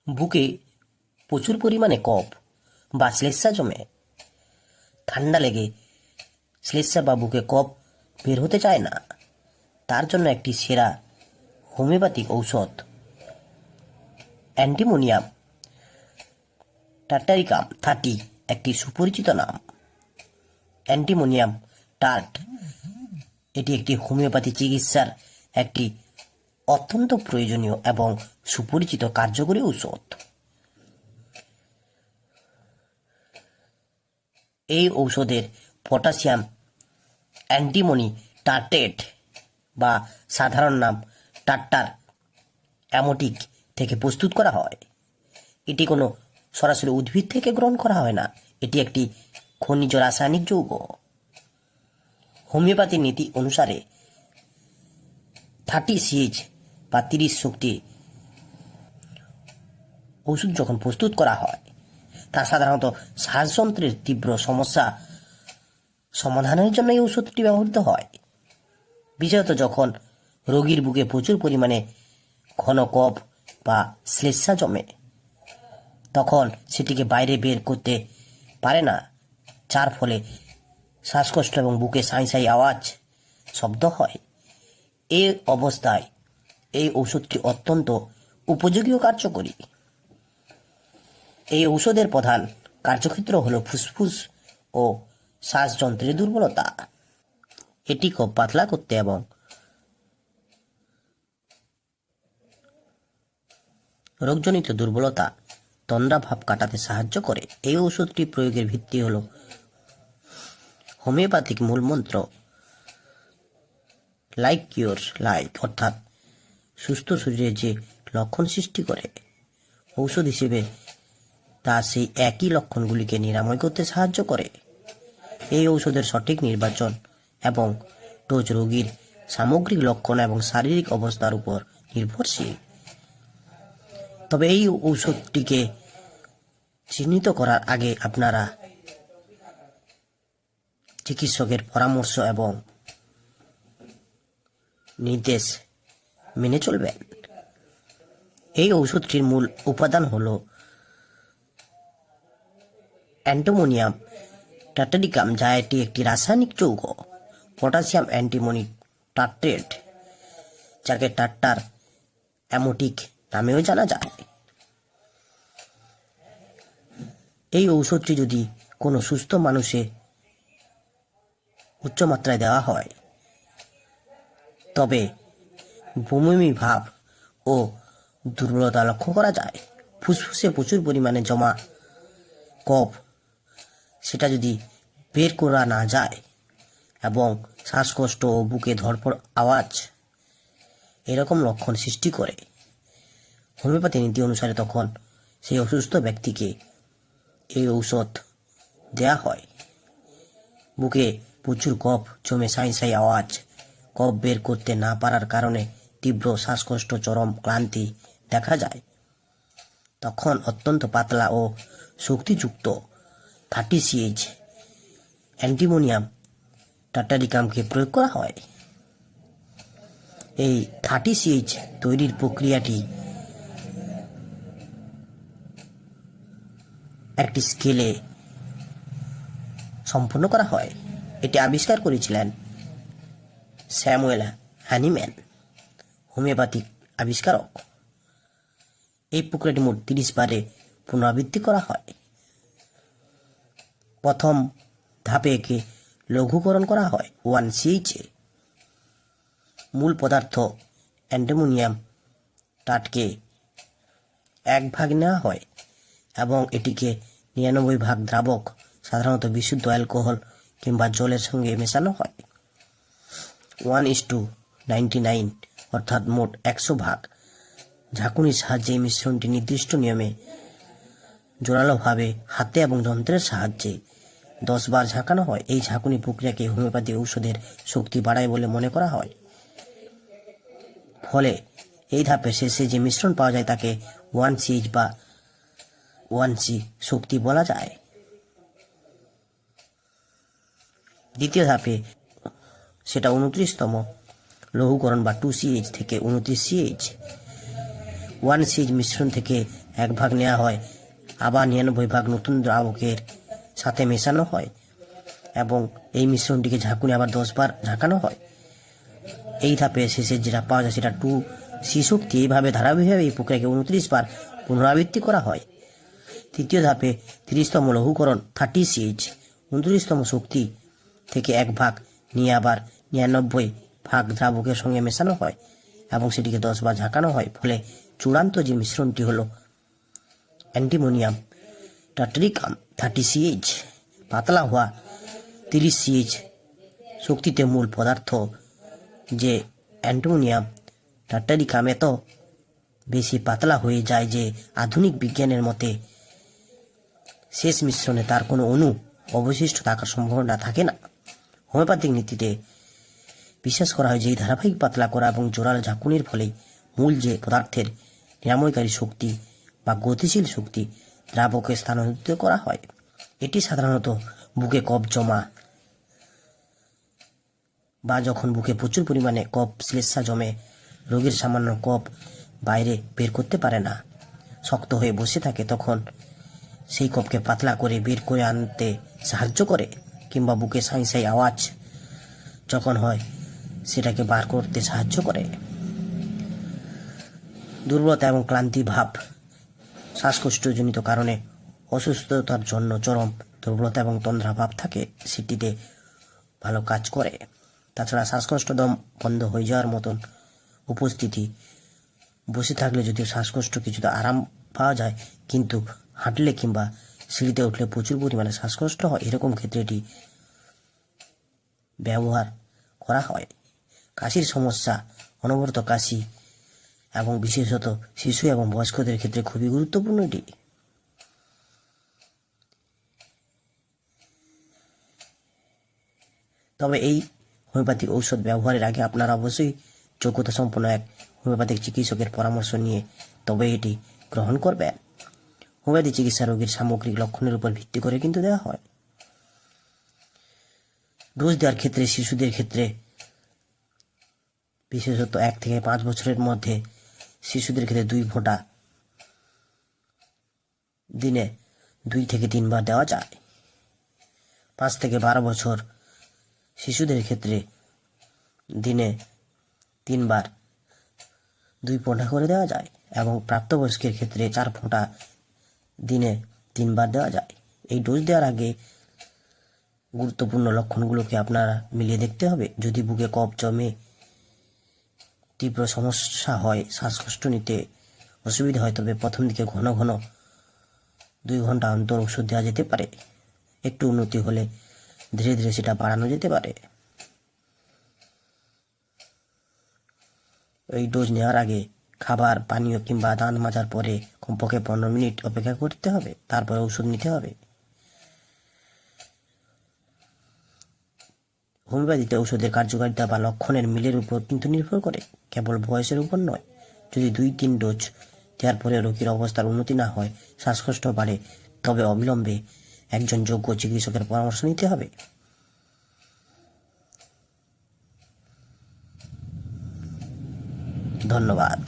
বুকে প্রচুর পরিমাণে কফ বা শ্লেষ্মা জমে, ঠান্ডা লেগে শ্লেষ্মা বা বুকে কফ বের হতে চায় না, তার জন্য একটি সেরা হোমিওপ্যাথিক ঔষধ অ্যান্টিমোনিয়াম টার্টারিকাম 30 একটি সুপরিচিত নাম। অ্যান্টিমোনিয়াম টার্ট এটি একটি হোমিওপ্যাথি চিকিৎসার একটি অত্যন্ত প্রয়োজনীয় এবং সুপরিচিত কার্যকরী ঔষধ। এই ঔষধের পটাশিয়াম অ্যান্টিমনি টার্টেট বা সাধারণ নাম টাট্টার অ্যামোটিক থেকে প্রস্তুত করা হয়। এটি কোনো সরাসরি উদ্ভিদ থেকে গ্রহণ করা হয় না, এটি একটি খনিজ রাসায়নিক যৌগ। হোমিওপ্যাথি নীতি অনুসারে 30 CH বা 30 শক্তি ওষুধ যখন প্রস্তুত করা হয়, তা সাধারণত শ্বাসযন্ত্রের তীব্র সমস্যা সমাধানের জন্য এই ওষুধটি ব্যবহৃত হয়। বিশেষত যখন রোগীর বুকে প্রচুর পরিমাণে ঘন কফ বা শ্লেষ্মা জমে, তখন সেটিকে বাইরে বের করতে পারে না, যার ফলে শ্বাসকষ্ট এবং বুকে সাঁই সাঁই আওয়াজ শব্দ হয়। এই অবস্থায় এই ওষুধটি অত্যন্ত উপযোগী ও কার্যকরী। এই ঔষধের প্রধান কার্যক্ষেত্র হল ফুসফুস ও শ্বাসযন্ত্রের দুর্বলতা। এটি খুব পাতলা করতে এবং রোগজনিত দুর্বলতা তন্দ্রাভাব কাটাতে সাহায্য করে। এই ওষুধটি প্রয়োগের ভিত্তি হল হোমিওপ্যাথিক মূলমন্ত্র লাইক কিওর লাইক, অর্থাৎ সুস্থ শরীরে যে লক্ষণ সৃষ্টি করে, ঔষধ হিসেবে তা সেই একই লক্ষণগুলিকে নিরাময় করতে সাহায্য করে। এই ঔষধের সঠিক নির্বাচন এবং ডোজ রোগীর সামগ্রিক লক্ষণ এবং শারীরিক অবস্থার উপর নির্ভরশীল। তবে এই ঔষধটিকে চিহ্নিত করার আগে আপনারা চিকিৎসকের পরামর্শ এবং নির্দেশ মেনে চলবেন। এই ঔষধটির মূল উপাদান হল অ্যান্টিমোনিয়াম টার্টারিকাম, যা এটি একটি রাসায়নিক যৌগ, পটাশিয়াম অ্যান্টিমনি টার্ট্রেট, যাকে টাট্টার অ্যামোটিক নামেও জানা যায়। এই ঔষধটি যদি কোনো সুস্থ মানুষে উচ্চ মাত্রায় দেওয়া হয়, তবে বমি ভাব ও দুর্বলতা লক্ষ্য করা যায়। ফুসফুসে প্রচুর পরিমাণে জমা কফ, সেটা যদি বের করা না যায় এবং শ্বাসকষ্ট ও বুকে ধড়ফড় আওয়াজ এরকম লক্ষণ সৃষ্টি করে, হোমিওপ্যাথি নীতি অনুসারে তখন সেই অসুস্থ ব্যক্তিকে এই ঔষধ দেয়া হয়। বুকে প্রচুর কফ জমে সাঁই সাঁই আওয়াজ, কফ বের করতে না পারার কারণে তীব্র শ্বাসকষ্ট, চরম ক্লান্তি দেখা যায়, তখন অত্যন্ত পাতলা ও শক্তিযুক্ত 30 CH অ্যান্টিমোনিয়াম টার্টারিকামকে প্রয়োগ করা হয়। এই 30 CH তৈরির প্রক্রিয়াটি একটি স্কেলে সম্পন্ন করা হয়। এটি আবিষ্কার করেছিলেন স্যামুয়েল হ্যানিম্যান, হোমিওপ্যাথিক আবিষ্কারক। এই প্রক্রিয়াটি মোট 30 বারে পুনরাবৃত্তি করা হয়। প্রথম ধাপে একে লঘুকরণ করা হয় 1 CH এ। মূল পদার্থ অ্যান্টিমোনিয়াম টাটকে 1 ভাগ নেওয়া হয় এবং এটিকে 99 ভাগ দ্রাবক, সাধারণত বিশুদ্ধ অ্যালকোহল কিংবা জলের সঙ্গে মেশানো হয়। 1:99 অর্থাৎ মোট 100 ভাগ ঝাঁকুনির সাহায্যে এই মিশ্রণটি নির্দিষ্ট নিয়মে জোরালোভাবে হাতে এবং যন্ত্রের সাহায্যে 10 বার ঝাঁকানো হয়। এই ঝাঁকুনি প্রক্রিয়াকে হোমিওপ্যাথি ঔষধের শক্তি বাড়ায় বলে মনে করা হয়। ফলে এই ধাপে শেষে যে মিশ্রণ পাওয়া যায় তাকে 1 CH বা 1C শক্তি বলা যায়। দ্বিতীয় ধাপে সেটা 29তম লঘুকরণ বা 2 CH থেকে 29 CH। 1 সিএইচ মিশ্রণ থেকে 1 ভাগ নেওয়া হয়, আবার 99 ভাগ নতুন দ্রাবকের সাথে মেশানো হয় এবং এই মিশ্রণটিকে ঝাঁকুনি আবার 10 বার ঝাঁকানো হয়। এই ধাপে শেষে যেটা পাওয়া যায় সেটা 2 সি শক্তি। এইভাবে ধারাবাহিকভাবে এই প্রক্রিয়াকে 29 বার পুনরাবৃত্তি করা হয়। তৃতীয় ধাপে 30তম লঘুকরণ 30 সিএইচ 29তম শক্তি থেকে 1 ভাগ নিয়ে আবার 99 ভাগ দ্রাবকের সঙ্গে মেশানো হয় এবং সেটিকে 10 বার ঝাঁকানো হয়। ফলে চূড়ান্ত যে মিশ্রণটি হলো অ্যান্টিমোনিয়াম টার্টারিকাম 30 সিএইচ। পাতলা হওয়া 30 সিএইচ শক্তিতে মূল পদার্থ যে অ্যান্টিমোনিয়াম টার্টারিকাম এত বেশি পাতলা হয়ে যায় যে আধুনিক বিজ্ঞানের মতে শেষ মিশ্রণে তার কোনো অণু অবশিষ্ট থাকার সম্ভাবনা থাকে না। হোমিওপ্যাথিক নীতিতে বিশ্বাস করা হয় যে এই ধারাবাহিক পাতলা করা এবং জোরালো ঝাঁকুনির ফলে মূল যে পদার্থের নিরাময়কারী শক্তি বা গতিশীল শক্তি দ্রাবকে স্থানান্তরিত করা হয়। এটি সাধারণত বুকে কফ জমা বা যখন বুকে প্রচুর পরিমাণে কফ শ্লেষ্মা জমে, রোগীর সামান্য কফ বাইরে বের করতে পারে না, শক্ত হয়ে বসে থাকে, তখন সেই কফকে পাতলা করে বের করে আনতে সাহায্য করে, কিংবা বুকে সাঁই সাঁই আওয়াজ যখন হয় সেটাকে বার করতে সাহায্য করে। দুর্বলতা এবং ক্লান্তি ভাব শ্বাসকষ্টজনিত কারণে অসুস্থতার জন্য চরম দুর্বলতা এবং তন্দ্রা ভাব থাকে, সেটিতে ভালো কাজ করে। তাছাড়া শ্বাসকষ্ট দম বন্ধ হয়ে যাওয়ার মতন উপস্থিতি, বসে থাকলে যদিও শ্বাসকষ্ট কিছুটা আরাম পাওয়া যায়, কিন্তু হাঁটলে কিংবা সিঁড়িতে উঠলে প্রচুর পরিমাণে শ্বাসকষ্ট হয়, এরকম ক্ষেত্রে এটি ব্যবহার করা হয়। কাশির সমস্যা, অনবরত কাশি এবং বিশেষত শিশু এবং বয়স্কদের ক্ষেত্রে খুবই গুরুত্বপূর্ণ এটি। তবে এই হোমিওপ্যাথিক ঔষধ ব্যবহারের আগে আপনারা অবশ্যই যোগ্যতা সম্পন্ন এক হোমিওপ্যাথিক চিকিৎসকের পরামর্শ নিয়ে তবে এটি গ্রহণ করবেন। হোমিওপ্যাথি চিকিৎসা রোগীর সামগ্রিক লক্ষণের উপর ভিত্তি করে কিন্তু দেওয়া হয়। ডোজ দেওয়ার ক্ষেত্রে শিশুদের ক্ষেত্রে বিশেষত 1 থেকে 5 বছরের মধ্যে শিশুদের ক্ষেত্রে 2 ফোঁটা দিনে 2 থেকে 3 বার দেওয়া যায়। 5 থেকে 12 বছর শিশুদের ক্ষেত্রে দিনে 3 বার 2 ফোঁটা করে দেওয়া যায় এবং প্রাপ্তবয়স্কের ক্ষেত্রে 4 ফোঁটা দিনে 3 বার দেওয়া যায়। এই ডোজ দেওয়ার আগে গুরুত্বপূর্ণ লক্ষণগুলোকে আপনারা মিলিয়ে দেখতে হবে। যদি বুকে কফ জমে, তীব্র সমস্যা হয়, শ্বাসকষ্ট নিতে অসুবিধা হয়, তবে প্রথম দিকে ঘন ঘন 2 ঘন্টা অন্তর ওষুধ দেওয়া যেতে পারে। একটু উন্নতি হলে ধীরে ধীরে সেটা বাড়ানো যেতে পারে। এই ডোজ নেওয়ার আগে খাবার, পানীয় কিংবা দাঁত মাজার পরে কমপক্ষে 15 মিনিট অপেক্ষা করতে হবে, তারপরে ওষুধ নিতে হবে। হোমিওপ্যাথিতে ওষুধের কার্যকারিতা বা লক্ষণের মিলের উপর কিন্তু নির্ভর করে, কেবল বয়সের উপর নয়। যদি 2-3 ডোজ দেওয়ার পরে রোগীর অবস্থার উন্নতি না হয়, শ্বাসকষ্ট বাড়ে, তবে অবিলম্বে একজন যোগ্য চিকিৎসকের পরামর্শ নিতে হবে। ধন্যবাদ।